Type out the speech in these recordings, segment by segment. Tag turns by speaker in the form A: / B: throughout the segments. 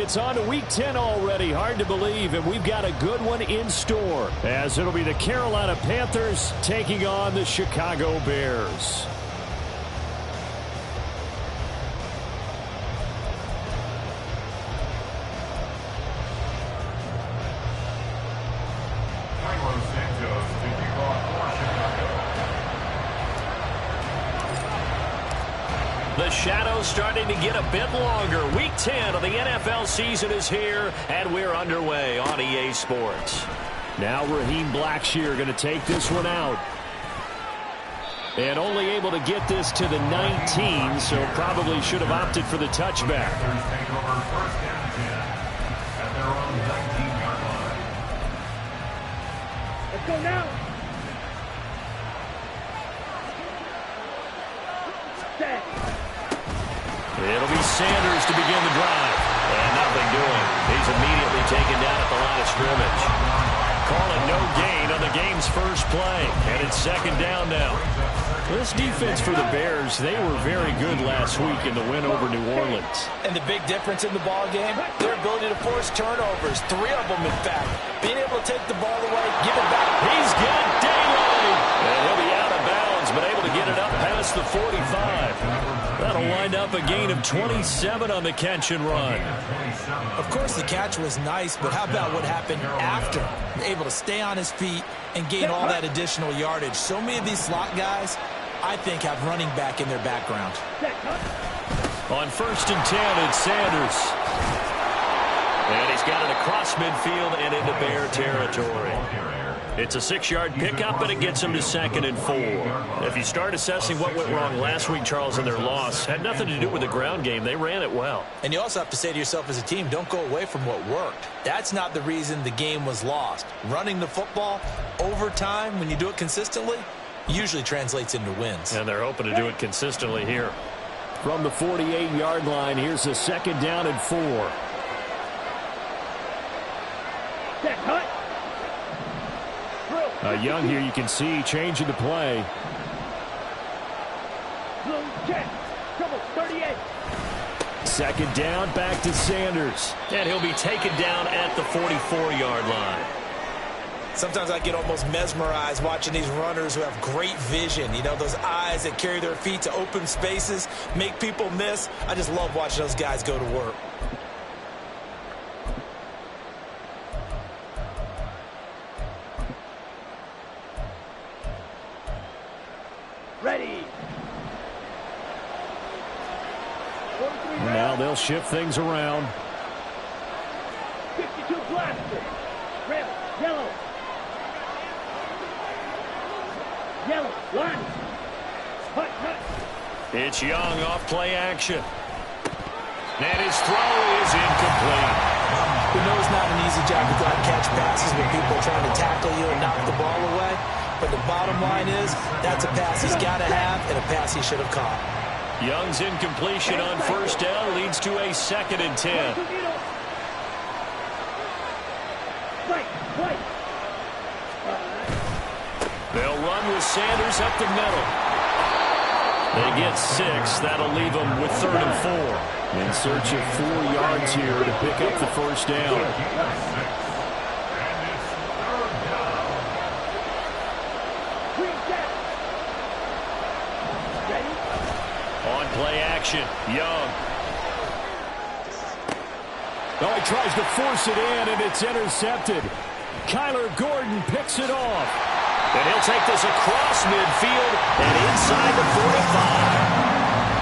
A: It's on to Week 10 already. Hard to believe, and we've got a good one in store, as it'll be the Carolina Panthers taking on the Chicago Bears.
B: The shadow's starting to get a bit longer. Week 10 of the NFL season is here, and we're underway on EA Sports.
A: Now Raheem Blackshear going to take this one out. And only able to get this to the 19, so probably should have opted for the touchback.
C: Let's go now. Set.
B: It'll be Sanders to begin the drive. And nothing doing. He's immediately taken down at the line of scrimmage.
A: Calling no gain on the game's first play. And it's second down now. This defense for the Bears, they were very good last week in the win over New Orleans.
D: And the big difference in the ball game, their ability to force turnovers. 3 of them, in fact. Being able to take the ball away, give it back.
A: He's got daylight. And he'll be out of bounds, but able to get it up past the 45. That'll wind up a gain of 27 on the catch and run.
D: Of course, the catch was nice, but how about what happened after? Able to stay on his feet and gain all that additional yardage. So many of these slot guys, I think, have running back in their background.
A: On 1st and 10, it's Sanders. And he's got it across midfield and into Bear territory. It's a 6-yard pickup, and it gets him to 2nd and 4. If you start assessing what went wrong last week, Charles, in their loss, had nothing to do with the ground game. They ran it well.
D: And you also have to say to yourself as a team, don't go away from what worked. That's not the reason the game was lost. Running the football over time, when you do it consistently, usually translates into wins.
A: And they're hoping to do it consistently here. From the 48-yard line, here's a 2nd down and 4.
C: Set, cut.
A: Young here, you can see, changing the play.
C: Blue check. Trouble, 38.
A: 2nd down, back to Sanders.
B: And he'll be taken down at the 44-yard line.
D: Sometimes I get almost mesmerized watching these runners who have great vision. You know, those eyes that carry their feet to open spaces, make people miss. I just love watching those guys go to work.
C: Ready.
A: Now they'll shift things around.
C: 52 blaster. Red, yellow. Yellow, line. Hut, hut.
A: It's Young off play action. And his throw is incomplete.
D: We know it's not an easy job to go out and catch passes when people are trying to tackle you and knock the ball away. But the bottom line is, that's a pass he's got to have and a pass he should have caught.
A: Young's incompletion on 1st down leads to a 2nd and 10. They'll run with Sanders up the middle. They get 6. That'll leave them with 3rd and 4. In search of 4 yards here to pick up the 1st down. On play action, Young. Oh, he tries to force it in, and it's intercepted. Kyler Gordon picks it off.
B: And he'll take this across midfield and inside the 45.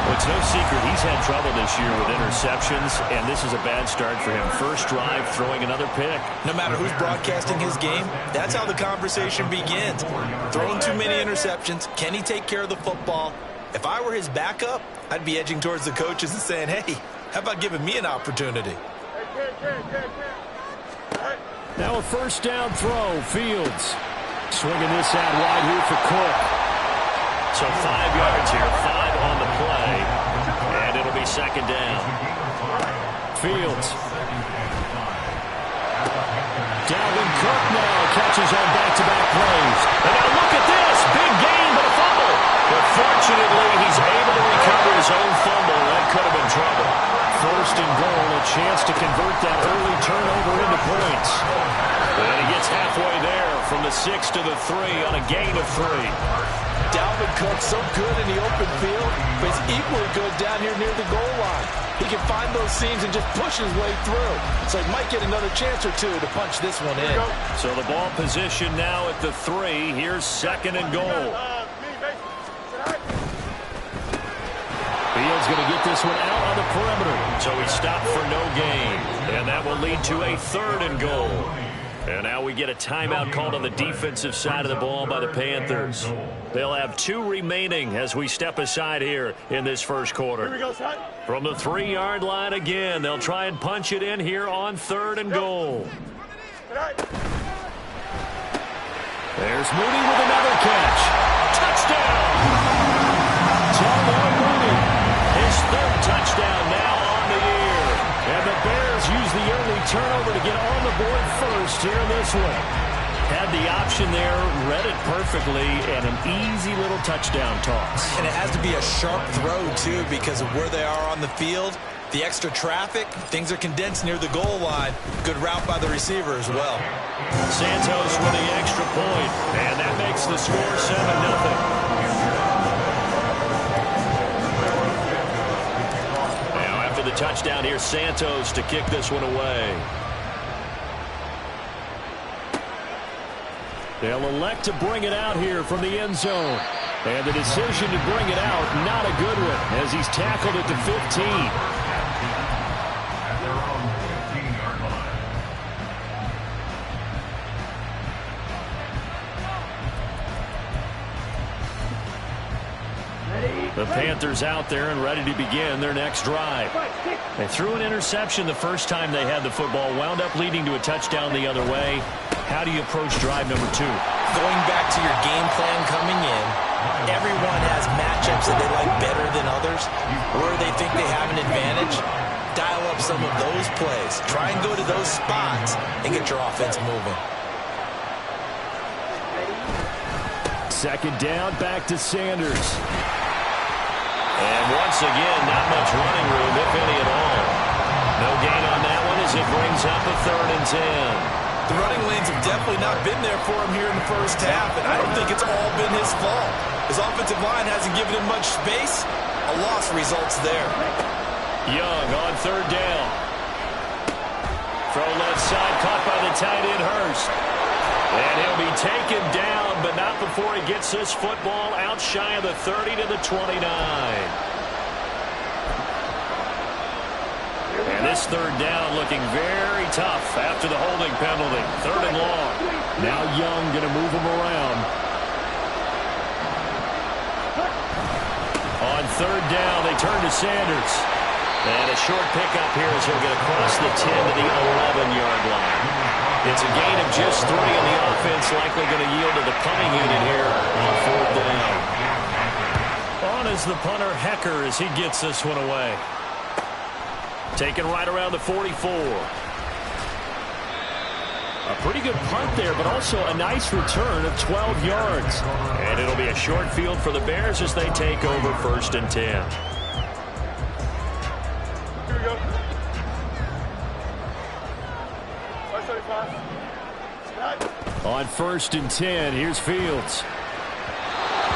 A: Well, it's no secret he's had trouble this year with interceptions, and this is a bad start for him. First drive, throwing another pick.
D: No matter who's broadcasting his game, that's how the conversation begins. Throwing too many interceptions. Can he take care of the football? If I were his backup, I'd be edging towards the coaches and saying, hey, how about giving me an opportunity?
A: Now a 1st down throw, Fields. Swinging this out wide here for Cook.
B: So 5 yards here, 5 on the play, and it'll be 2nd down.
A: Fields. Dalvin Cook now catches on back-to-back plays.
B: And now look at this, big gain, but a fumble. But fortunately, he's able to recover his own fumble. That could have been trouble. first and goal, a chance to convert that early turnover into points. And he gets halfway there from the 6 to the 3 on a gain of 3.
D: Dalvin Cook, so good in the open field, but he's equally good down here near the goal line. He can find those seams and just push his way through. So he might get another chance or two to punch this one in.
B: So the ball position now at the 3. Here's second and goal. Fields going to get this one out on the perimeter. So he stopped for no gain. And that will lead to a third and goal. And now we get a timeout called on the defensive side of the ball by the Panthers. They'll have 2 remaining as we step aside here in this first quarter.
C: Here we go, son.
B: From the 3-yard line again, they'll try and punch it in here on third and goal. There's Mooney with another catch. Touchdown! Tyrone Mooney, his 3rd touchdown now on the year. And the Bears use the early turnover to get on the board first here in this one. Had the option there, read it perfectly, and an easy little touchdown toss.
D: And it has to be a sharp throw, too, because of where they are on the field. The extra traffic, things are condensed near the goal line. Good route by the receiver as well.
B: Santos with the extra point, and that makes the score 7-0. The touchdown here, Santos to kick this one away. They'll elect to bring it out here from the end zone. And the decision to bring it out, not a good one, as he's tackled at the 15. The Panthers out there and ready to begin their next drive. They threw an interception the first time they had the football, wound up leading to a touchdown the other way. How do you approach drive number 2?
D: Going back to your game plan coming in, everyone has matchups that they like better than others, where they think they have an advantage. Dial up some of those plays. Try and go to those spots and get your offense moving.
B: Second down, back to Sanders. And once again, not much running room, if any at all. No gain on that one as it brings up a 3rd and 10.
D: The running lanes have definitely not been there for him here in the first half, and I don't think it's all been his fault. His offensive line hasn't given him much space. A loss results there.
B: Young on 3rd down. Throw left side, caught by the tight end Hurst. And he'll be taken down, but not before he gets this football out shy of the 30 to the 29. And this 3rd down looking very tough after the holding penalty. 3rd and long. Now Young going to move him around. On 3rd down, they turn to Sanders. And a short pickup here as he'll get across the 10 to the 11-yard line. It's a gain of just 3, and the offense likely going to yield to the punting unit here on 4th down. On is the punter Hecker as he gets this one away. Taken right around the 44. A pretty good punt there, but also a nice return of 12 yards. And it'll be a short field for the Bears as they take over 1st and 10. On 1st and 10, here's Fields.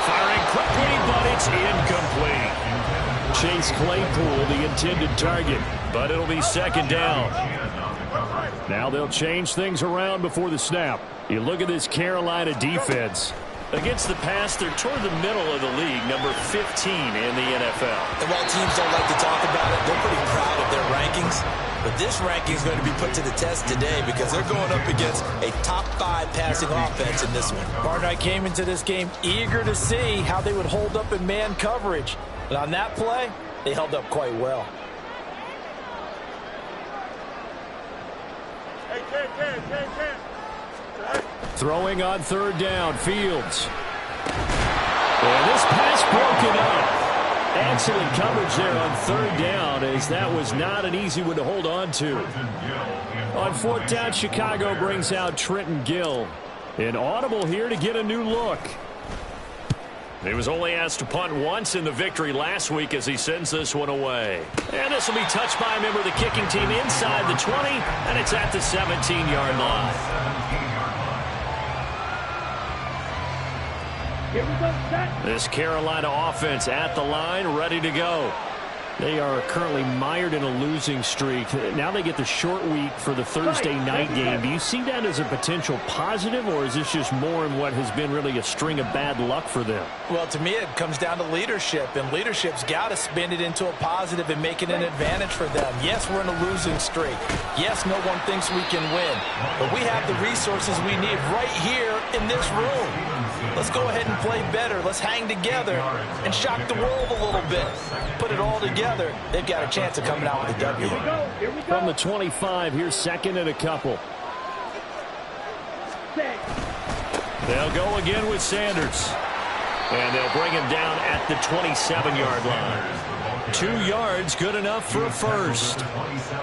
B: Firing quickly, but it's incomplete. Chase Claypool, the intended target, but it'll be 2nd down. Now they'll change things around before the snap. You look at this Carolina defense. Against the pass, they're toward the middle of the league, number 15 in the NFL.
D: And while teams don't like to talk about it, they're pretty proud of their rankings. But this ranking is going to be put to the test today because they're going up against a top 5 passing offense in this one. Partner, I came into this game eager to see how they would hold up in man coverage. And on that play, they held up quite well.
C: Hey, Ken.
B: Throwing on 3rd down, Fields. And this pass broken up. Excellent coverage there on 3rd down, as that was not an easy one to hold on to. On 4th down, Chicago brings out Trenton Gill. An audible here to get a new look.
A: He was only asked to punt once in the victory last week as he sends this one away. And this will be touched by a member of the kicking team inside the 20, and it's at the 17-yard line.
C: Here we go, set.
A: This Carolina offense at the line, ready to go.
B: They are currently mired in a losing streak. Now they get the short week for the Thursday night game. Do you see that as a potential positive, or is this just more in what has been really a string of bad luck for them?
D: Well, to me, it comes down to leadership, and leadership's got to spin it into a positive and make it an advantage for them. Yes, we're in a losing streak. Yes, no one thinks we can win, but we have the resources we need right here in this room. Let's go ahead and play better. Let's hang together and shock the world a little bit. Put it all together. They've got a chance of coming out with a W.
C: Here we go.
B: From the 25, here's second and a couple.
C: Set.
A: They'll go again with Sanders. And they'll bring him down at the 27-yard line. 2 yards, good enough for a first.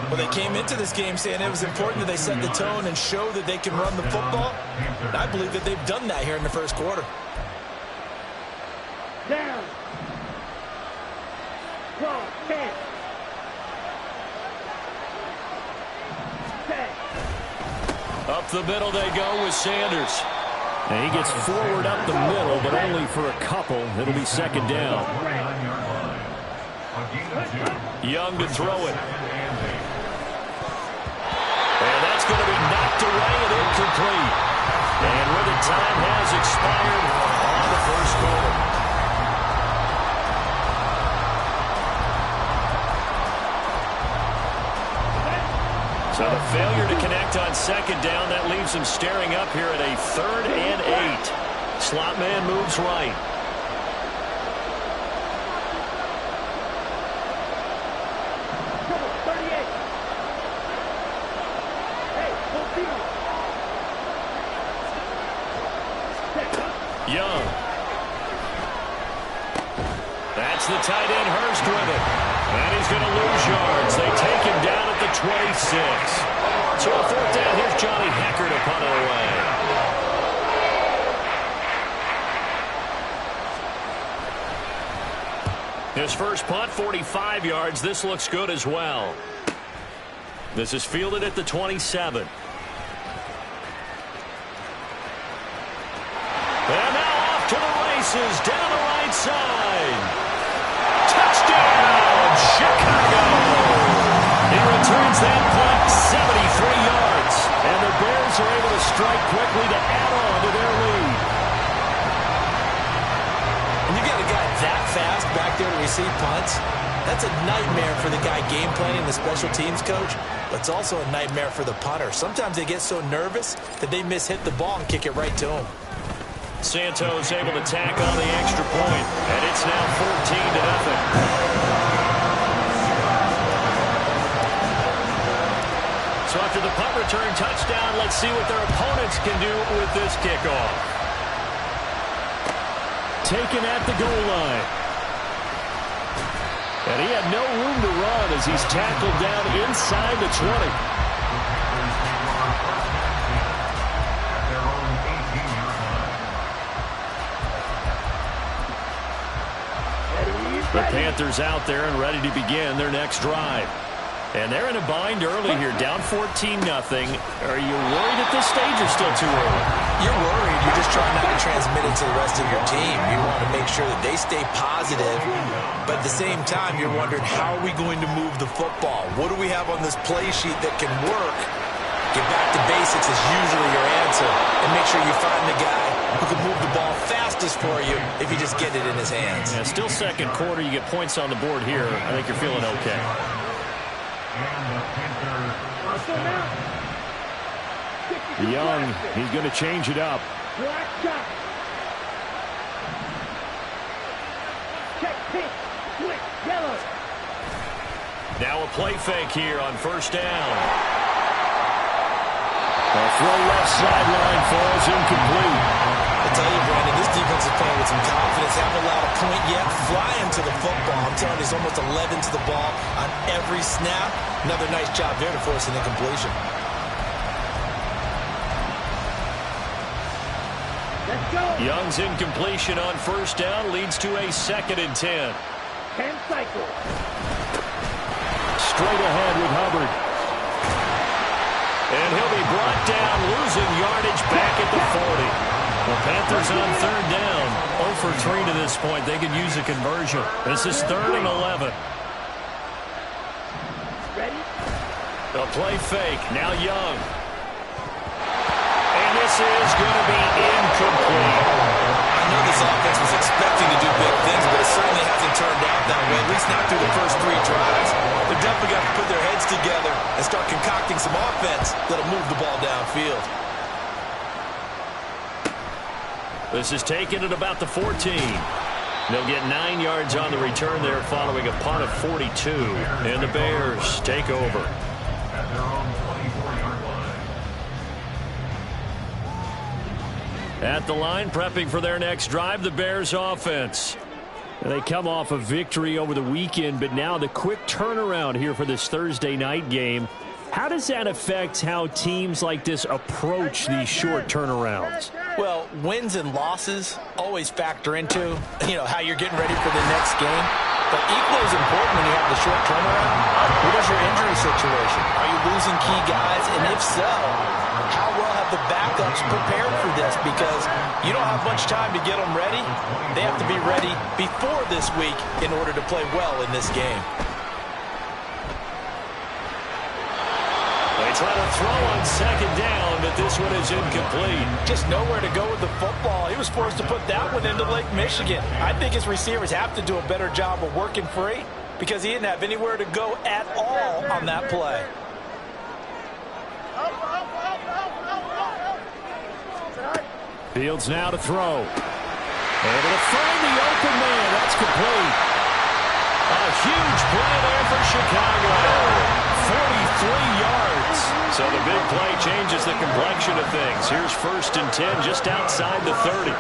D: Well, they came into this game saying it was important that they set the tone and show that they can run the football. And I believe that they've done that here in the first quarter.
C: Down. Cross. 10. Set.
A: Up the middle they go with Sanders.
B: And he gets forward up the middle, but only for a couple. It'll be second down.
A: Young to throw it. And that's going to be knocked away and incomplete. And where the time has expired on the first quarter. So the failure to connect on second down, that leaves him staring up here at a 3rd and 8. Slot man moves right. Young. That's the tight end Hurst with it. And he's going to lose yards. They take him down at the 26. So on 4th down, here's Johnny Hecker to punt it away. His first punt, 45 yards. This looks good as well. This is fielded at the 27. And now off to the races, down the right side. Touchdown, Chicago! He returns that punt 73 yards. And the Bears are able to strike quickly to add on to their lead.
D: And you got a guy that fast back there to receive punts. That's a nightmare for the guy game planning, the special teams coach. But it's also a nightmare for the punter. Sometimes they get so nervous that they mishit the ball and kick it right to him.
A: Santos able to tack on the extra point, and it's now 14-0. So after the punt return touchdown, let's see what their opponents can do with this kickoff.
B: Taken at the goal line. And he had no room to run as he's tackled down inside the 20.
A: The Panthers out there and ready to begin their next drive. And they're in a bind early here, down 14-0. Are you worried at this stage or still too early?
D: You're worried. You're just trying not to transmit it to the rest of your team. You want to make sure that they stay positive. But at the same time, you're wondering, how are we going to move the football? What do we have on this play sheet that can work? Get back to basics is usually your answer. And make sure you find the guy who can move the ball fastest for you if you just get it in his hands.
A: Yeah, still second quarter. You get points on the board here. I think you're feeling okay.
B: Young, he's going to change it up.
A: Now a play fake here on first down.
B: The throw left sideline falls incomplete.
D: I tell you, Brandon, this defense is playing with some confidence. Haven't allowed a point yet. Flying to the football. I'm telling you, he's almost 11 to the ball on every snap. Another nice job there to force an incompletion.
C: Let's go.
B: Young's incompletion on first down leads to a 2nd and 10.
C: 10 cycles.
B: Straight ahead with Hubbard. And he'll be brought down, losing yardage back at the 40. Well, Panthers on 3rd down. 0 for 3 to this point. They could use a conversion. This is 3rd and 11.
C: Ready?
B: A play fake. Now Young. And this is going to be incomplete.
D: I know this offense was expecting to do big things, but it certainly hasn't turned out that way, at least not through the first 3 drives. They're definitely got to put their heads together and start concocting some offense that'll move the ball downfield.
B: This is taken at about the 14. They'll get 9 yards on the return there following a punt of 42. And the Bears take over. At the line, prepping for their next drive, the Bears offense. They come off a victory over the weekend, but now the quick turnaround here for this Thursday night game. How does that affect how teams like this approach these short turnarounds?
D: Well, wins and losses always factor into, how you're getting ready for the next game. But equally as important when you have the short turnaround, what is your injury situation? Are you losing key guys? And if so, how well have the backups prepared for this? Because you don't have much time to get them ready. They have to be ready before this week in order to play well in this game.
B: They try to throw on 2nd down, but this one is incomplete.
D: Just nowhere to go with the football. He was forced to put that one into Lake Michigan. I think his receivers have to do a better job of working free because he didn't have anywhere to go at all on that play.
B: Fields now to throw. Able to find the open man. That's complete. A huge play there for Chicago. 43 yards. So the big play changes the complexion of things. Here's 1st and 10 just outside the 30.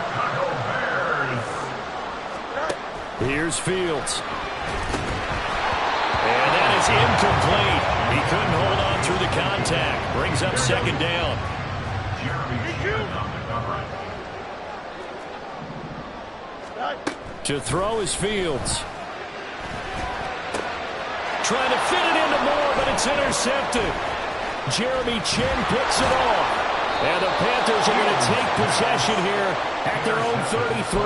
B: Here's Fields. And that is incomplete. He couldn't hold on through the contact. Brings up 2nd down. To throw is Fields. Trying to fit it into Moore, but it's intercepted. Jeremy Chin picks it off. And the Panthers are going to take possession here at their own 33.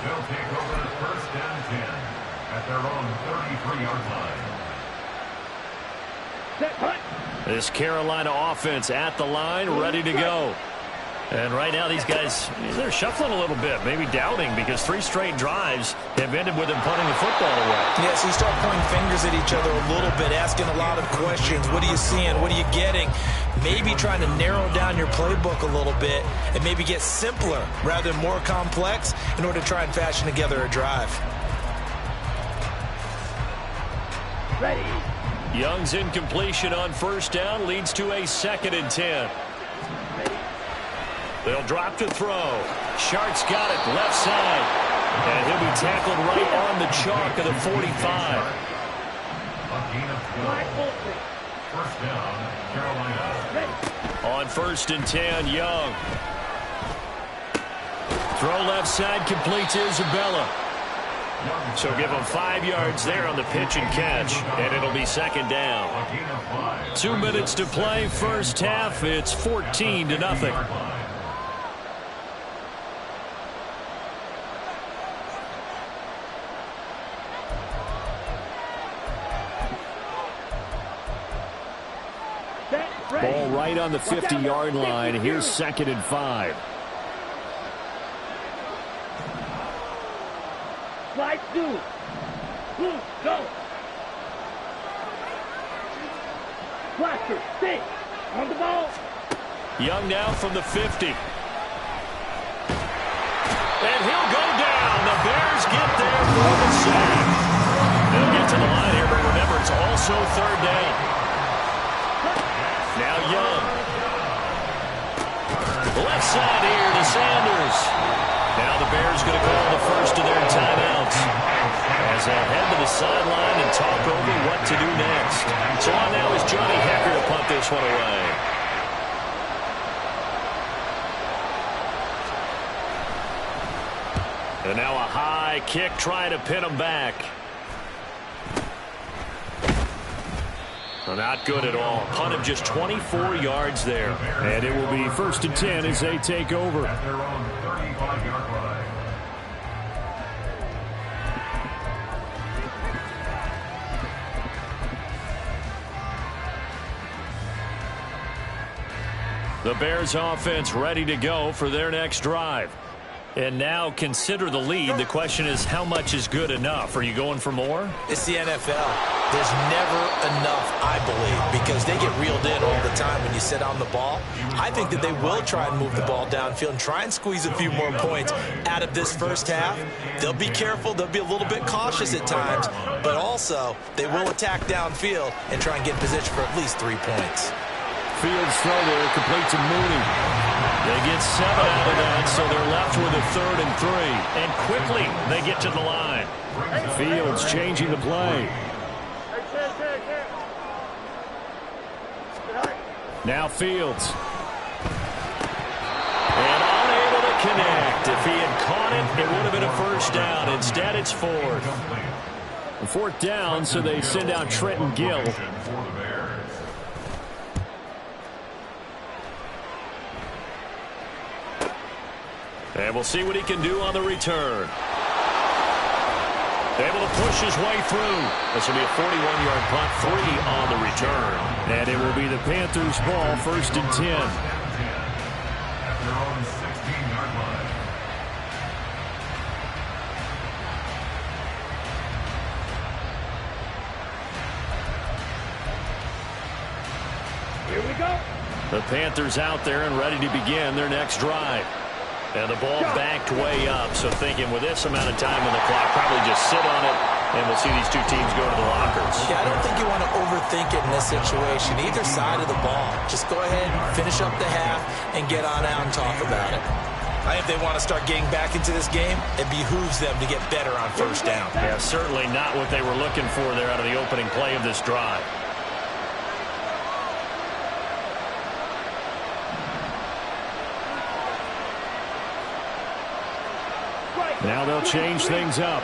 E: They'll take over 1st and 10 at their own 33-yard line.
C: Set punt.
B: This Carolina offense at the line, ready to go. And right now these guys, they're shuffling a little bit, maybe doubting, because 3 straight drives have ended with them punting the football away.
D: Yeah, so you start pointing fingers at each other a little bit, asking a lot of questions. What are you seeing? What are you getting? Maybe trying to narrow down your playbook a little bit and maybe get simpler rather than more complex in order to try and fashion together a drive.
C: Ready.
B: Young's incompletion on 1st down leads to a 2nd and 10. They'll drop to throw. Shart's got it left side. And he'll be tackled right on the chalk of the 45.
E: A gain of 12. 1st down, Carolina.
C: Ready.
B: On 1st and 10, Young. Throw left side, completes Isabella. So give him 5 yards there on the pitch and catch, and it'll be 2nd down. 2 minutes to play, first half. It's 14-0. Ball right on the 50-yard line. Here's 2nd and 5.
C: Slide through. Go. Blaster, stay. On the ball.
B: Young now from the 50. And he'll go down. The Bears get there for the sack. They'll get to the line here, but remember, it's also 3rd down. Now Young. Left side here to Sanders. Now the Bears going to call the first of their timeouts as they head to the sideline and talk over what to do next. So on now is Johnny Hecker to punt this one away.
A: And now a high kick trying to pin him back. Well, not good at all. Punt of just 24 yards there.
B: And it will be 1st and 10 as they take over.
E: At their own 35-yard line.
A: The Bears offense ready to go for their next drive. And now consider the lead. The question is, how much is good enough? Are you going for more?
D: It's the NFL. There's never enough, I believe, because they get reeled in all the time when you sit on the ball. I think that they will try and move the ball downfield and try and squeeze a few more points out of this first half. They'll be careful. They'll be a little bit cautious at times, but also they will attack downfield and try and get in position for at least 3 points.
B: Fields throw there, complete to Mooney.
A: They get 7 out of that, so they're left with a 3rd and 3. And quickly, they get to the line.
B: Fields changing the play. Now Fields.
A: And unable to connect. If he had caught it, it would have been a 1st down. Instead, it's 4th.
B: 4th down, so they send out Trenton Gill.
A: And we'll see what he can do on the return. Able to push his way through. This will be a 41-yard punt, 3 on the return.
B: And it will be the Panthers' ball, 1st and 10.
E: At their own 16-yard line.
C: Here we go.
A: The Panthers out there and ready to begin their next drive. And the ball backed way up, so thinking with this amount of time on the clock, probably just sit on it, and we'll see these two teams go to the lockers.
D: Yeah, I don't think you want to overthink it in this situation. Either side of the ball. Just go ahead, finish up the half, and get on out and talk about it. I think if they want to start getting back into this game, it behooves them to get better on 1st down.
A: Yeah, certainly not what they were looking for there out of the opening play of this drive.
B: Now they'll change things up.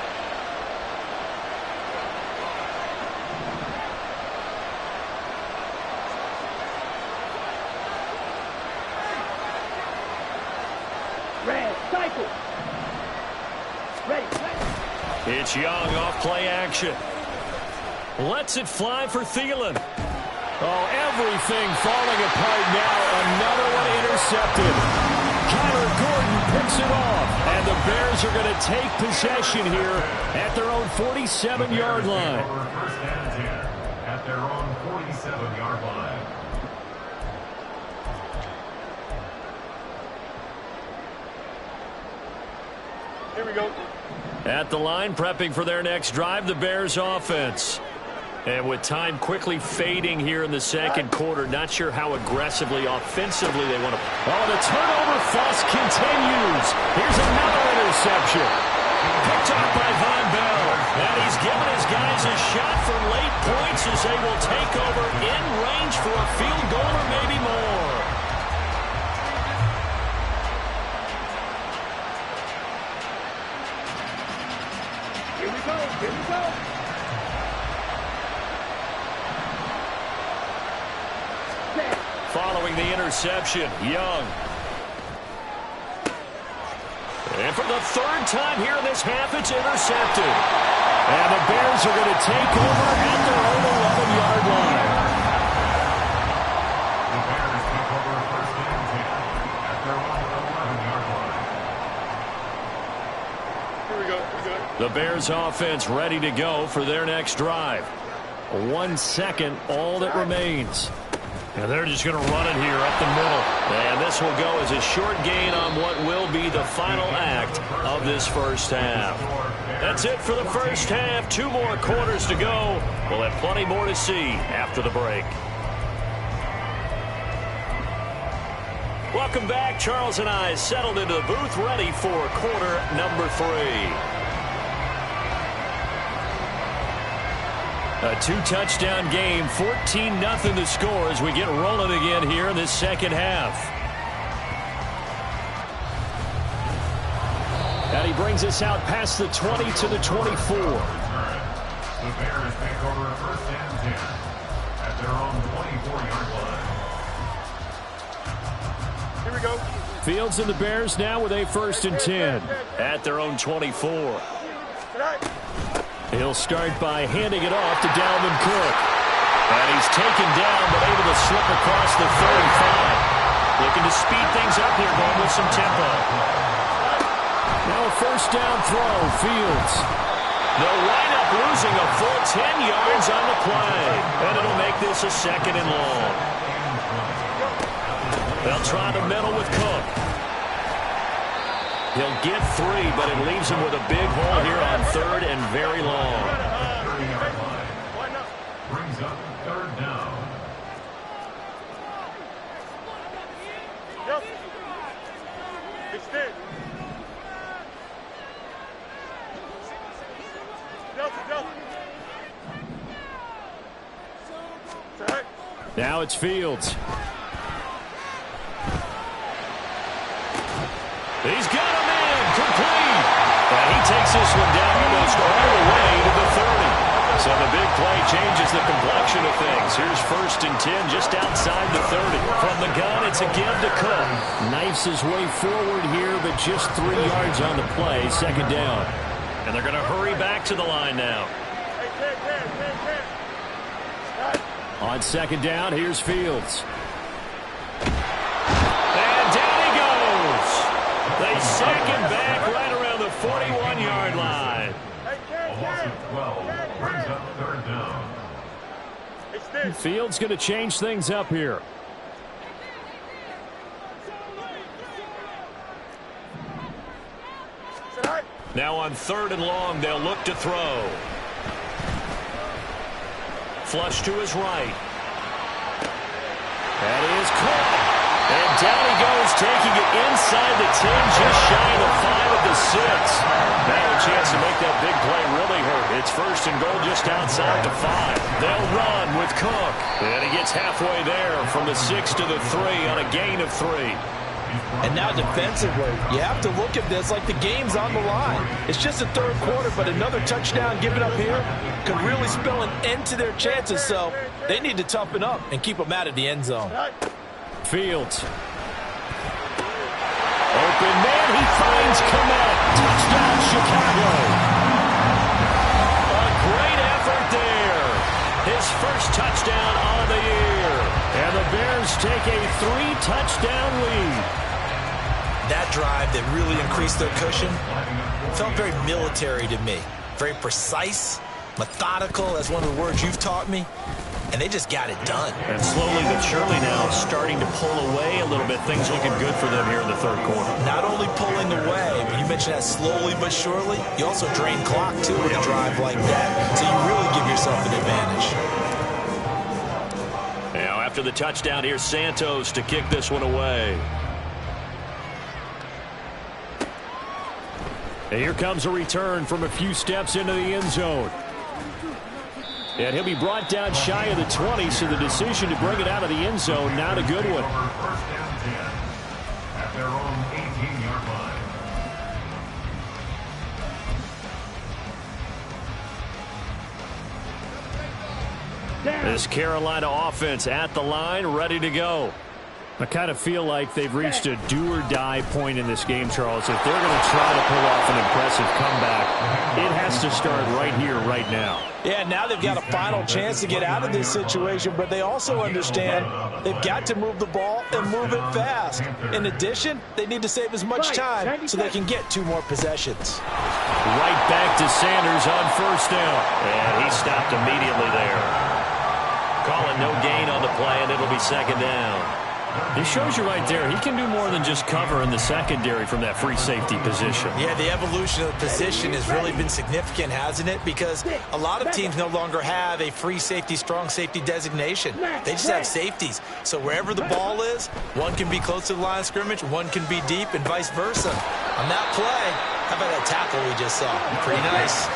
C: Red, cycle. Ready.
A: It's Young off play action. Lets it fly for Thielen.
B: Oh, everything falling apart now. Another one intercepted. Kyler Gordon picks it off. And the Bears are going to take possession here at their own 47-yard line.
E: 1st and 10 at their own 47-yard line.
C: Here we go.
A: At the line, prepping for their next drive, the Bears offense. And with time quickly fading here in the 2nd quarter, not sure how aggressively, offensively they want to.
B: Oh, the turnover fuss continues. Here's another interception.
A: Picked up by Von Bell. And he's given his guys a shot for late points as they will take over in range for a field goal or maybe more.
C: Here we go. Here we go.
A: Following the interception, Young. And for the 3rd time here in this half, it's intercepted.
B: And the Bears are going to take over at their own 11-yard line.
E: The Bears take over 1st and 10 at their own 11-yard line.
C: Here we go. We're good.
A: The Bears offense ready to go for their next drive. 1 second, all that remains. And they're just going to run it here up the middle. And this will go as a short gain on what will be the final act of this first half. That's it for the first half. 2 more quarters to go. We'll have plenty more to see after the break. Welcome back. Charles and I settled into the booth, ready for quarter number 3. A 2-touchdown game, 14-0 the score as we get rolling again here in this second half.
B: And he brings us out past the 20 to the 24.
E: The Bears take over a first and 10 at their own 24-yard line.
C: Here we go.
B: Fields and the Bears now with a first and 10
A: At their own 24.
B: He'll start by handing it off to Dalvin Cook. And he's taken down but able to slip across the 35. Looking to speed things up here, going with some tempo. Now a first down throw, Fields.
A: They'll wind up losing a full 10 yards on the play. And it'll make this a second and long. They'll try the middle with Cook. He'll get 3, but it leaves him with a big hole here on third and very long.
E: Brings up third down.
C: Yep. Extend.
B: Now it's Fields.
A: He's got him in, complete. And he takes this one down almost all the way to the 30. So the big play changes the complexion of things. Here's first and 10 just outside the 30. From the gun, it's a give to Cook.
B: Knifes his way forward here, but just 3 yards on the play. Second down.
A: And they're going to hurry back to the line now.
B: On second down, here's Fields.
A: And down he goes. They sack him back right around the 41-yard line.
E: A loss of 12 brings up third down.
B: Fields going to change things up here.
A: Now on third and long, they'll look to throw. Flush to his right. That is caught. And down he goes, taking it inside the 10, just shy of the 5 at the 6. Now a chance to make that big play really hurt. It's first and goal just outside the 5. They'll run with Cook. And he gets halfway there from the 6 to the 3 on a gain of 3.
D: And now defensively, you have to look at this like the game's on the line. It's just the third quarter, but another touchdown given up here could really spell an end to their chances. So they need to toughen up and keep them out of the end zone.
B: Fields. Open man, he finds Komet. Touchdown, Chicago.
A: A great effort there. His first touchdown on the year.
B: And the Bears take a 3-touchdown lead.
D: That drive that really increased their cushion felt very military to me. Very precise, methodical. That's one of the words you've taught me. And they just got it done.
A: And slowly but surely now starting to pull away a little bit. Things looking good for them here in the third quarter.
D: Not only pulling away, but you mentioned that slowly but surely, you also drain clock too with a drive like that. So you really give yourself an advantage.
A: Now after the touchdown, here's Santos to kick this one away.
B: And here comes a return from a few steps into the end zone. And he'll be brought down shy of the 20, so the decision to bring it out of the end zone, not a good one.
E: First and 10 at their own 18-yard line.
A: This Carolina offense at the line, ready to go.
B: I kind of feel like they've reached a do-or-die point in this game, Charles. If they're going to try to pull off an impressive comeback, it has to start right here, right now.
D: Yeah, now they've got a final chance to get out of this situation, but they also understand they've got to move the ball and move it fast. In addition, they need to save as much time so they can get 2 more possessions.
A: Right back to Sanders on first down. And he stopped immediately there. Calling no gain on the play, and it'll be second down.
B: It shows you right there, he can do more than just cover in the secondary from that free safety position.
D: Yeah, the evolution of the position has really been significant, hasn't it? Because a lot of teams no longer have a free safety, strong safety designation. They just have safeties. So wherever the ball is, one can be close to the line of scrimmage, one can be deep, and vice versa. On that play, how about that tackle we just saw? Pretty nice.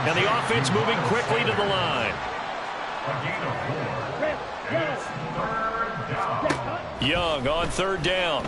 A: And the offense moving quickly to the line.
E: A gain of 4. And it's third down.
A: Young on third down.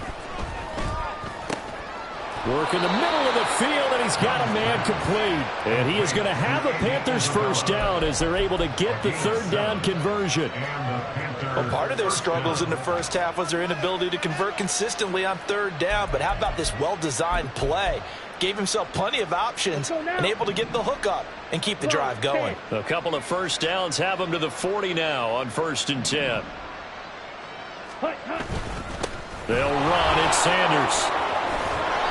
B: Work in the middle of the field, and he's got a man complete. And he is going to have a Panthers first down as they're able to get the third down conversion.
D: Well, part of their struggles in the first half was their inability to convert consistently on third down. But how about this well-designed play? Gave himself plenty of options and able to get the hook up and keep the drive going.
A: A couple of first downs have him to the 40 now on 1st and 10. They'll run. It's Sanders.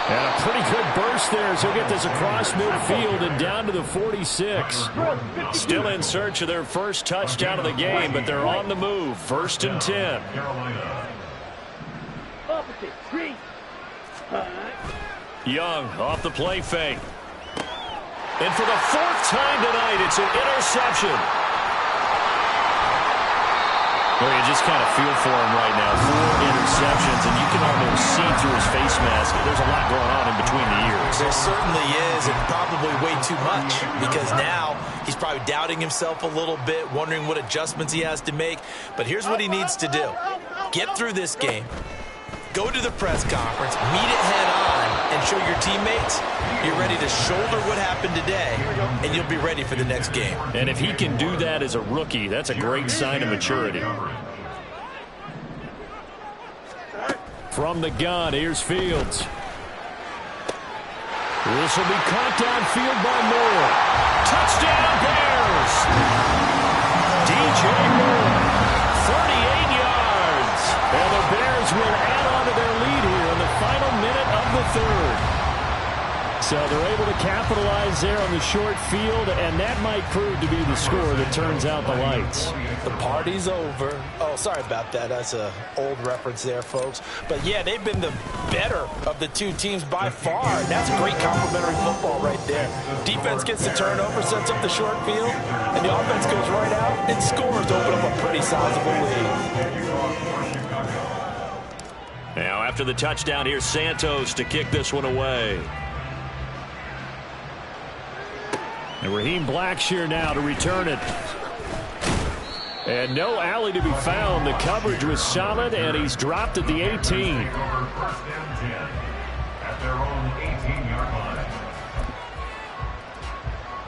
A: And a pretty good burst there, so he'll get this across midfield and down to the 46. Still in search of their first touchdown of the game, but they're on the move. 1st and 10. Young off the play fake. And for the 4th time tonight, it's an interception. Well, you just kind of feel for him right now. 4 interceptions, and you can almost see through his face mask. There's a lot going on in between the ears.
D: There certainly is, and probably way too much, because now he's probably doubting himself a little bit, wondering what adjustments he has to make. But here's what he needs to do. Get through this game. Go to the press conference, meet it head on, and show your teammates you're ready to shoulder what happened today, and you'll be ready for the next game.
A: And if he can do that as a rookie, that's a great sign of maturity.
B: From the gun, here's Fields. This will be caught downfield by Moore.
A: Touchdown, Bears! DJ Moore, 38 yards.
B: And the Bears will add on to their lead here in the final minute of the 3rd. So they're able to capitalize there on the short field, and that might prove to be the score that turns out the lights.
D: The party's over. Oh, sorry about that. That's an old reference there, folks. But, yeah, they've been the better of the two teams by far. That's great complementary football right there. Defense gets the turnover, sets up the short field, and the offense goes right out and scores to open up a pretty sizable lead.
A: Now, after the touchdown, here's Santos to kick this one away.
B: And Raheem Blackshear now to return it. And no alley to be found. The coverage was solid, and he's dropped at the 18.
E: At their own 18-yard line.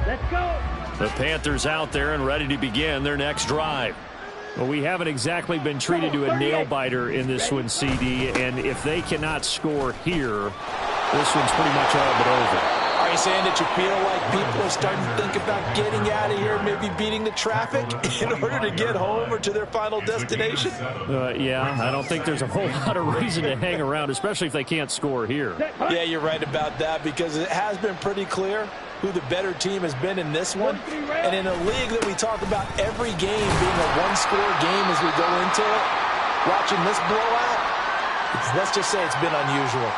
C: Let's go.
A: The Panthers out there and ready to begin their next drive.
B: Well, we haven't exactly been treated to a nail-biter in this one, CD, and if they cannot score here, this one's pretty much all but over.
D: Are you saying that you feel like people are starting to think about getting out of here, maybe beating the traffic in order to get home or to their final destination?
B: Yeah, I don't think there's a whole lot of reason to hang around, especially if they can't score here.
D: Yeah, you're right about that, because it has been pretty clear who the better team has been in this one. And in a league that we talk about every game being a one-score game as we go into it, watching this blowout, let's just say it's been unusual.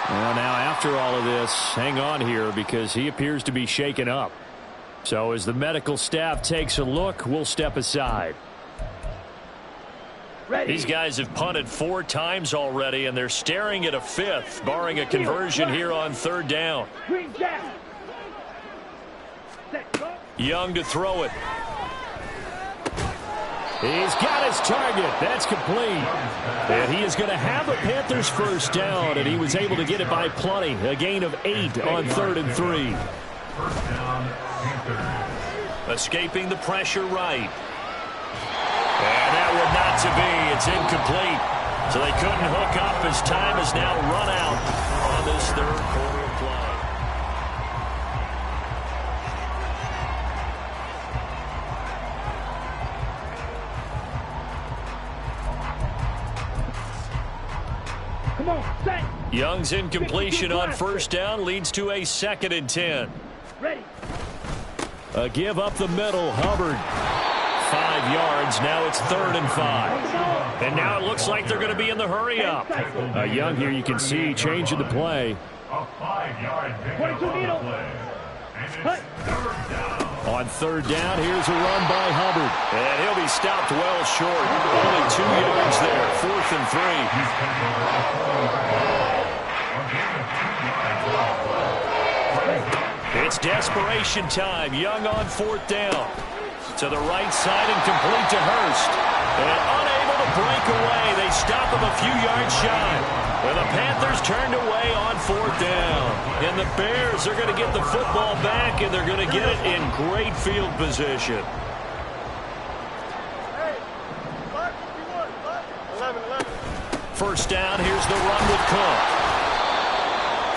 B: Well, now after all of this, hang on here because he appears to be shaken up. So as the medical staff takes a look, we'll step aside.
A: These guys have punted 4 times already, and they're staring at a 5th, barring a conversion here on 3rd down. Young to throw it.
B: He's got his target. That's complete. And he is going to have a Panthers first down, and he was able to get it by plenty. A gain of 8 on 3rd and 3.
E: First down, Panthers.
A: Escaping the pressure right. And that would not to be. It's incomplete. So they couldn't hook up as time has now run out on this 3rd quarter play. Young's incompletion on 1st down leads to a 2nd and 10.
C: Ready.
B: A give up the middle, Hubbard.
A: 5 yards, now it's 3rd and 5. And now it looks like they're going to be in the hurry up.
B: Young here, you can see changing the play.
E: A 5-yard pickup on the play. And it's 3rd down.
B: On 3rd down, here's a run by Hubbard.
A: And he'll be stopped well short. Only 2 yards there, 4th and 3. It's desperation time. Young on 4th down. To the right side and complete to Hurst. And unable to break away. They stop him a few yards shy. Well, the Panthers turned away on 4th down. And the Bears are going to get the football back, and they're going to get it in great field position. First down, here's the run with Cook.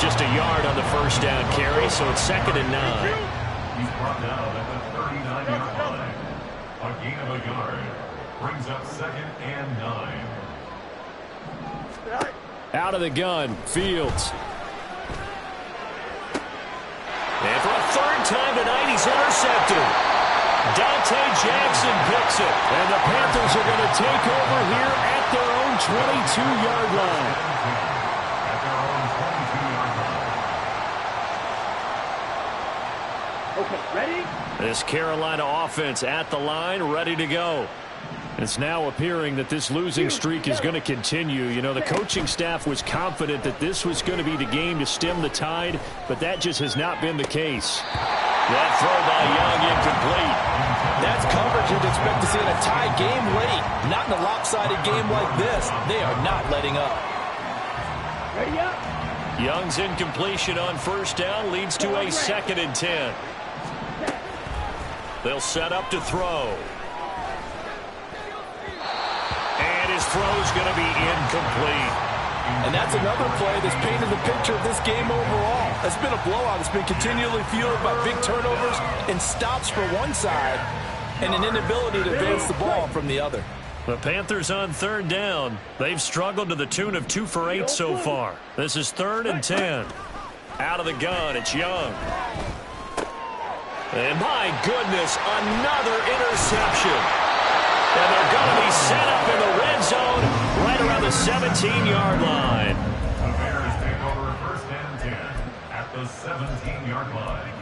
A: Just a yard on the first down carry, so it's 2nd and 9.
E: He's brought down at the 39-yard line. A gain of a yard brings up 2nd and 9.
B: Out of the gun, Fields.
A: And for a 3rd time tonight, he's intercepted. Dante Jackson picks it. And the Panthers are going to take over here at their own 22-yard line.
E: At their own 22-yard line.
C: Okay, ready?
B: This Carolina offense at the line, ready to go. It's now appearing that this losing streak is going to continue. You know, the coaching staff was confident that this was going to be the game to stem the tide, but that just has not been the case.
A: That throw by Young incomplete.
D: That's coverage you'd expect to see in a tie game late. Not in a lopsided game like this. They are not letting up.
C: Ready up.
A: Young's incompletion on 1st down leads to a 2nd and 10. They'll set up to throw. And his throw's going to be incomplete.
D: And that's another play that's painted the picture of this game overall. It's been a blowout. It's been continually fueled by big turnovers and stops for one side and an inability to advance the ball from the other.
A: The Panthers on 3rd down. They've struggled to the tune of 2 for 8 so far. This is 3rd and 10. Out of the gun, it's Young. And my goodness, another interception. And they're going to be set up in the red zone right around the 17-yard line.
E: The Bears take over 1st and 10 at the 17-yard line.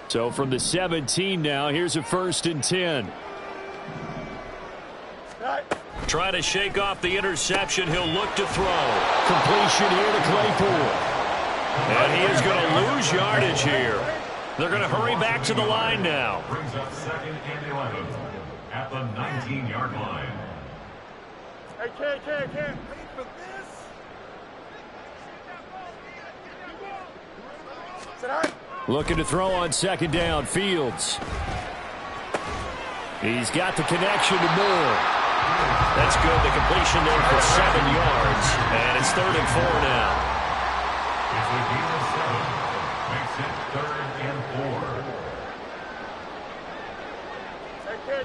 B: So from the 17 now, here's a 1st and 10.
A: Trying to shake off the interception. He'll look to throw.
B: Completion here to Claypool.
A: And he is going to lose yardage here. They're going to hurry back to the line now.
E: Brings up 2nd and 11 at the 19-yard line.
C: Hey, can't. Ready for this? Sit down.
B: Looking to throw on 2nd down, Fields. He's got the connection to Moore.
A: That's good. The completion there for 7 yards. And it's 3rd and 4 now.
E: It's a gain of 7. Makes it 3rd and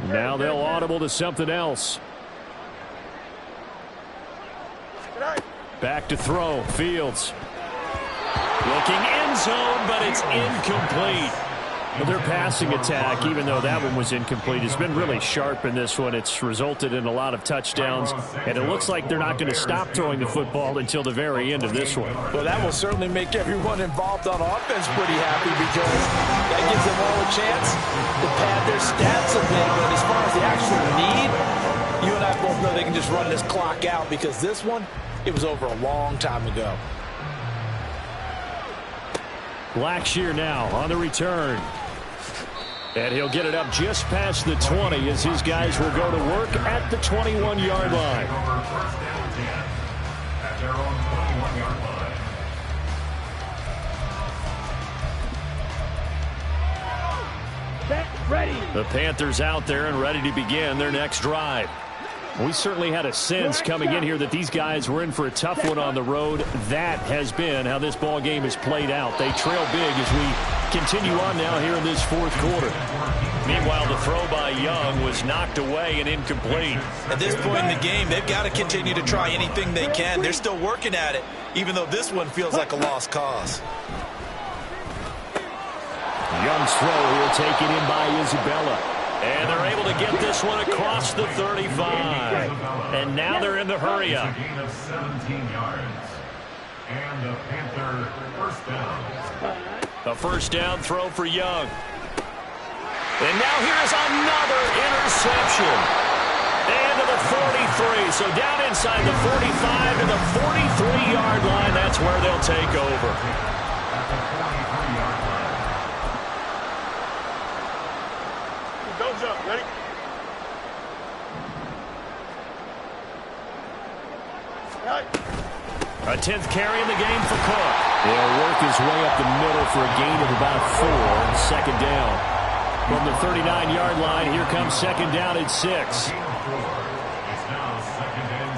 E: 4.
B: Now they'll audible to something else. Back to throw, Fields.
A: Looking end zone, but it's incomplete.
B: Well, their passing attack, even though that one was incomplete, has been really sharp in this one. It's resulted in a lot of touchdowns, and it looks like they're not going to stop throwing the football until the very end of this one.
D: Well, that will certainly make everyone involved on offense pretty happy because that gives them all a chance to pad their stats a bit. But as far as the actual need, you and I both know they can just run this clock out because this one, it was over a long time ago.
B: Blackshear now on the return. And he'll get it up just past the 20 as his guys will go to work at the 21-yard line.
E: Over 1st and 10 at their own 21-yard line.
C: Set, ready.
B: The Panthers out there and ready to begin their next drive. We certainly had a sense coming in here that these guys were in for a tough one on the road. That has been how this ball game has played out. They trail big as we continue on now here in this 4th quarter.
A: Meanwhile, the throw by Young was knocked away and incomplete.
D: At this point in the game, they've got to continue to try anything they can. They're still working at it, even though this one feels like a lost cause.
B: Young's throw here taken in by Isabella.
A: And they're able to get this one across the 35. And now they're in the hurry up.
E: It's a gain of 17 yards. And the Panther 1st down.
A: A 1st down throw for Young. And now here's another interception. And to the 43. So down inside the 45 to the 43-yard line. That's where they'll take over.
E: At the 43-yard line.
C: Don't jump. Ready?
A: A 10th carry in the game for Cook.
B: He'll work his way up the middle for a gain of about 4. Second down. From the 39-yard line, here comes second down at 6.
E: It's now 2nd and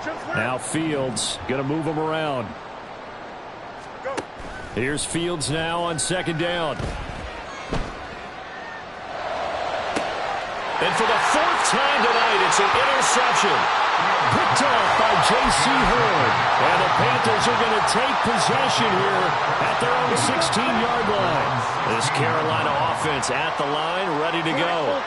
E: 6.
B: Now Fields going to move him around. Here's Fields now on second down.
A: And for the 4th time tonight, it's an interception.
B: Picked off by J.C. Horn.
A: And the Panthers are going to take possession here at their own 16-yard line. This Carolina offense at the line, ready to go.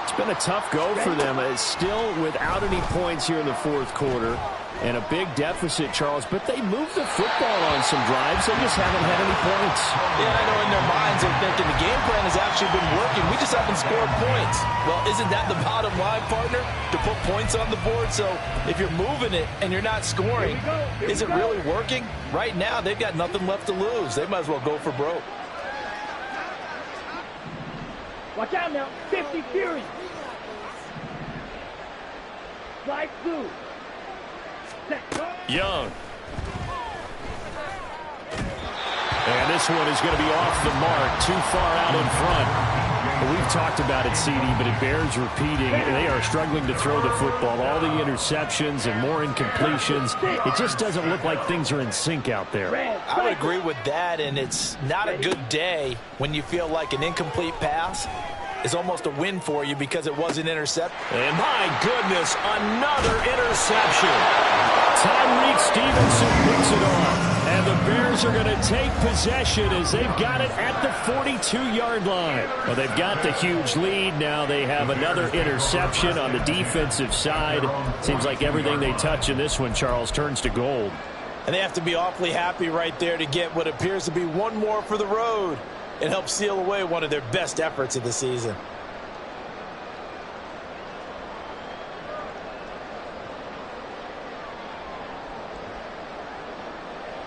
B: It's been a tough go for them. It's still without any points here in the fourth quarter. And a big deficit, Charles. But they moved the football on some drives. They just haven't had any points.
D: Yeah, I know in their minds they're thinking the game plan has actually been working. We just haven't scored points. Well, isn't that the bottom line, partner? To put points on the board? So if you're moving it and you're not scoring, is it really working? Right now, they've got nothing left to lose. They might as well go for broke.
C: Watch out now. 50 Fury. Slide through.
A: Young. And this one is going to be off the mark, too far out in front.
B: We've talked about it, CD, but it bears repeating. They are struggling to throw the football. All the interceptions and more incompletions. It just doesn't look like things are in sync out there.
D: I would agree with that, and it's not a good day when you feel like an incomplete pass is almost a win for you because it was an intercept.
A: And my goodness, another interception.
B: Tyreek Stevenson picks it off. And the Bears are going to take possession as they've got it at the 42-yard line. Well, they've got the huge lead. Now they have another interception on the defensive side. Seems like everything they touch in this one, Charles, turns to gold.
D: And they have to be awfully happy right there to get what appears to be one more for the road and help seal away one of their best efforts of the season.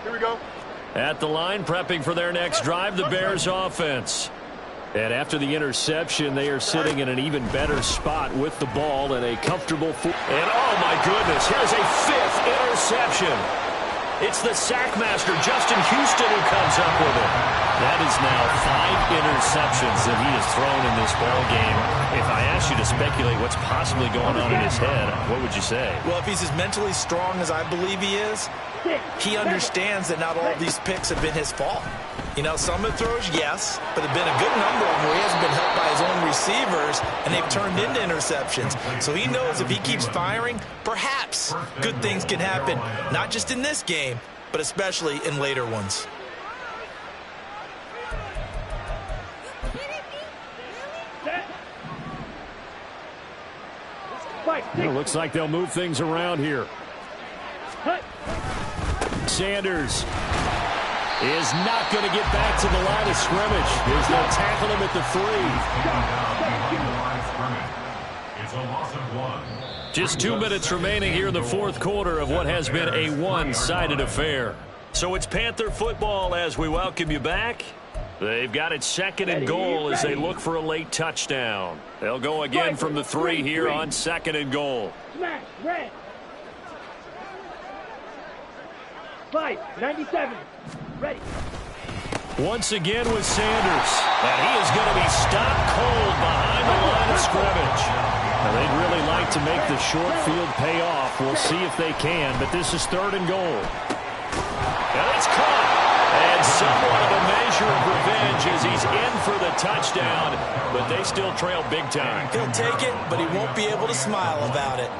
C: Here we go.
A: At the line, prepping for their next drive, the Bears offense.
B: And after the interception, they are sitting in an even better spot with the ball and a comfortable...
A: And oh my goodness, here's a 5th interception. It's the sackmaster, Justin Houston, who comes up with it. That is now 5 interceptions that he has thrown in this ball game. If I asked you to speculate what's possibly going on in his head, what would you say?
D: Well, if he's as mentally strong as I believe he is, he understands that not all of these picks have been his fault. You know, some of the throws, yes, but there have been a good number of them where he hasn't been helped by his own receivers, and they've turned into interceptions. So he knows if he keeps firing, perhaps good things can happen, not just in this game, but especially in later ones.
B: It looks like they'll move things around here. Sanders is not going to get back to the line of scrimmage. There's no tackle him at the 3.
E: It's a loss of 1.
A: Just 2 minutes remaining here in the fourth quarter of what has been a one-sided affair. So it's Panther football as we welcome you back. They've got it 2nd and goal as they look for a late touchdown. They'll go again from the 3 here on 2nd and goal.
C: Smash, red. 5, 97. Ready.
A: Once again with Sanders. And he is going to be stopped cold behind the line of scrimmage.
B: Now, they'd really like to make the short field pay off. We'll see if they can, but this is 3rd and goal.
A: And it's caught. And somewhat of a measure of revenge as he's in for the touchdown, but they still trail big time.
D: He'll take it, but he won't be able to smile about it.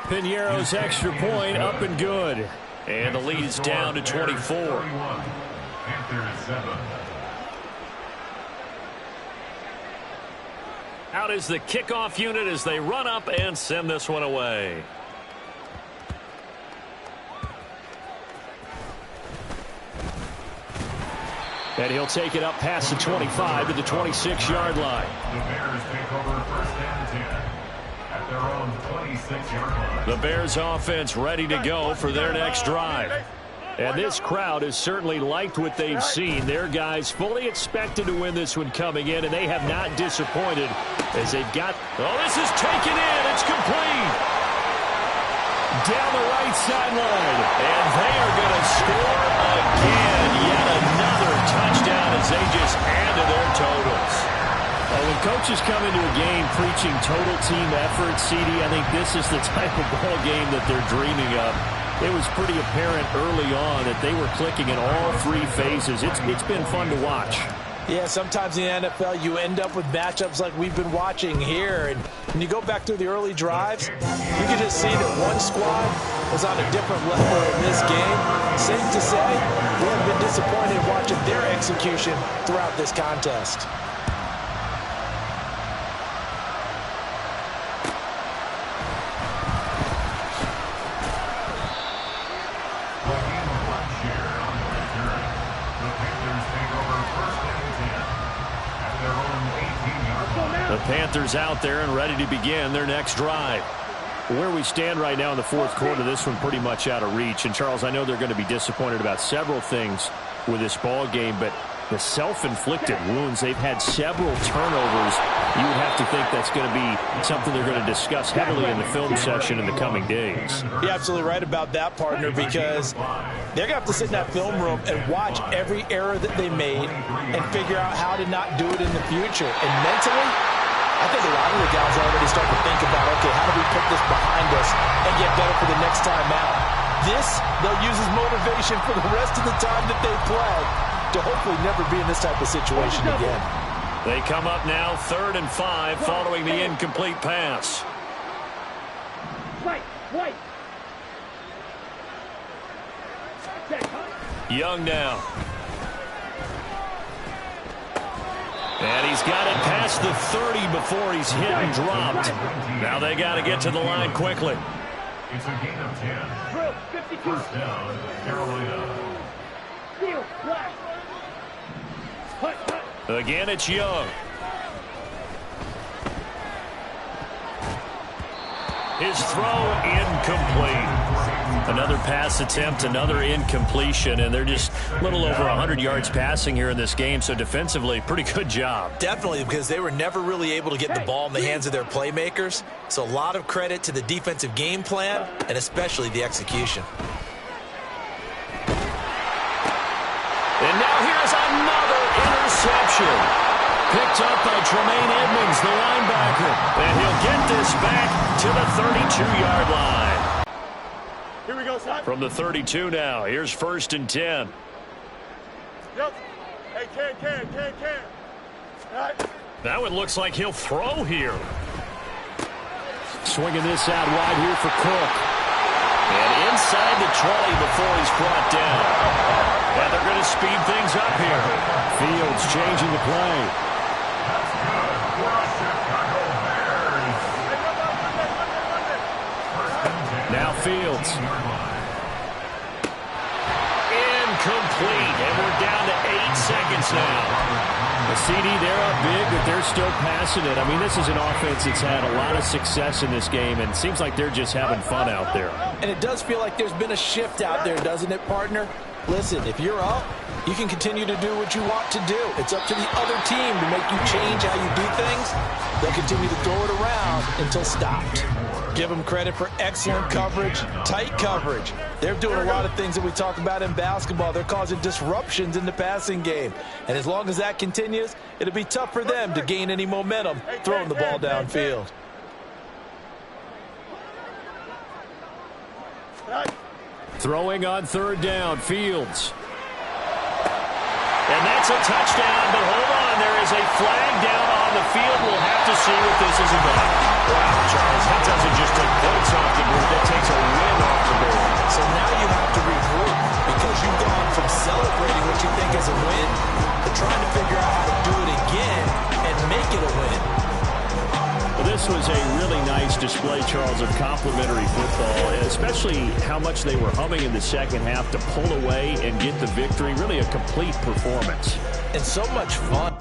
B: Piñeiro's extra point up and good.
A: And the lead is down to 24.
E: Panthers 7.
A: Out is the kickoff unit as they run up and send this one away.
B: And he'll take it up past the 25 to the 26-yard line.
E: The Bears take over 1st and 10 at their own 26-yard line.
A: The Bears offense ready to go for their next drive.
B: And this crowd has certainly liked what they've seen. Their guys fully expected to win this one coming in, and they have not disappointed as they've got... Oh, this is taken in. It's complete. Down the right sideline. And they are going to score again. Yet another touchdown as they just add to their totals. When coaches come into a game preaching total team effort, CD, I think this is the type of ball game that they're dreaming of. It was pretty apparent early on that they were clicking in all three phases. It's been fun to watch.
D: Yeah, sometimes in the NFL you end up with matchups like we've been watching here. And when you go back through the early drives, you can just see that one squad was on a different level in this game. Safe to say, we have been disappointed watching their execution throughout this contest.
B: The Panthers out there and ready to begin their next drive. Where we stand right now in the fourth quarter, this one pretty much out of reach. And, Charles, I know they're going to be disappointed about several things with this ball game, but the self-inflicted wounds, they've had several turnovers. You would have to think that's going to be something they're going to discuss heavily in the film session in the coming days.
D: You're absolutely right about that, partner, because they're going to have to sit in that film room and watch every error that they made and figure out how to not do it in the future. And mentally, I think a lot of the guys already start to think about, okay, how do we put this behind us and get better for the next time out? This, they'll use as motivation for the rest of the time that they play to hopefully never be in this type of situation again.
B: They come up now 3rd and 5 following the incomplete pass.
C: White.
B: Young now. And he's got it past the 30 before he's hit and dropped. Now they got to get to the line quickly.
E: It's a gain of 10.
C: Drill, 52.
E: First down, Carolina.
C: Steal, black. Hut.
B: Again, it's Young. His throw incomplete. Another pass attempt, another incompletion, and they're just a little over 100 yards passing here in this game, so defensively, pretty good job.
D: Definitely, because they were never really able to get the ball in the hands of their playmakers, so a lot of credit to the defensive game plan and especially the execution.
B: And now here's another interception. Picked up by Tremaine Edmonds, the linebacker, and he'll get this back to the 32-yard line.
C: Here we go, son.
B: From the 32 now, here's 1st and 10.
C: Yep. Hey, can. All right.
B: That one looks like he'll throw here. Swinging this out wide here for Cook. And inside the 20 before he's brought down. And they're going to speed things up here. Fields changing the play. Now Fields. Incomplete. And we're down to 8 seconds now. The CD, they're up big, but they're still passing it. I mean, this is an offense that's had a lot of success in this game, and it seems like they're just having fun out there.
D: And it does feel like there's been a shift out there, doesn't it, partner? Listen, if you're up, you can continue to do what you want to do. It's up to the other team to make you change how you do things. They'll continue to throw it around until stopped. Give them credit for excellent coverage, tight coverage. They're doing a lot of things that we talk about in basketball. They're causing disruptions in the passing game. And as long as that continues, it'll be tough for them to gain any momentum throwing the ball downfield.
B: Throwing on 3rd down, Fields. And that's a touchdown, but hold on, there is a flag down on the field. We'll have to see what this is about. Wow, Charles, that doesn't just take points off the board, that takes a win off the board.
D: So now you have to regroup because you've gone from celebrating what you think is a win to trying to figure out how to do it again and make it a win.
B: Well, this was a really nice display, Charles, of complimentary football, especially how much they were humming in the second half to pull away and get the victory. Really a complete performance.
D: And so much fun.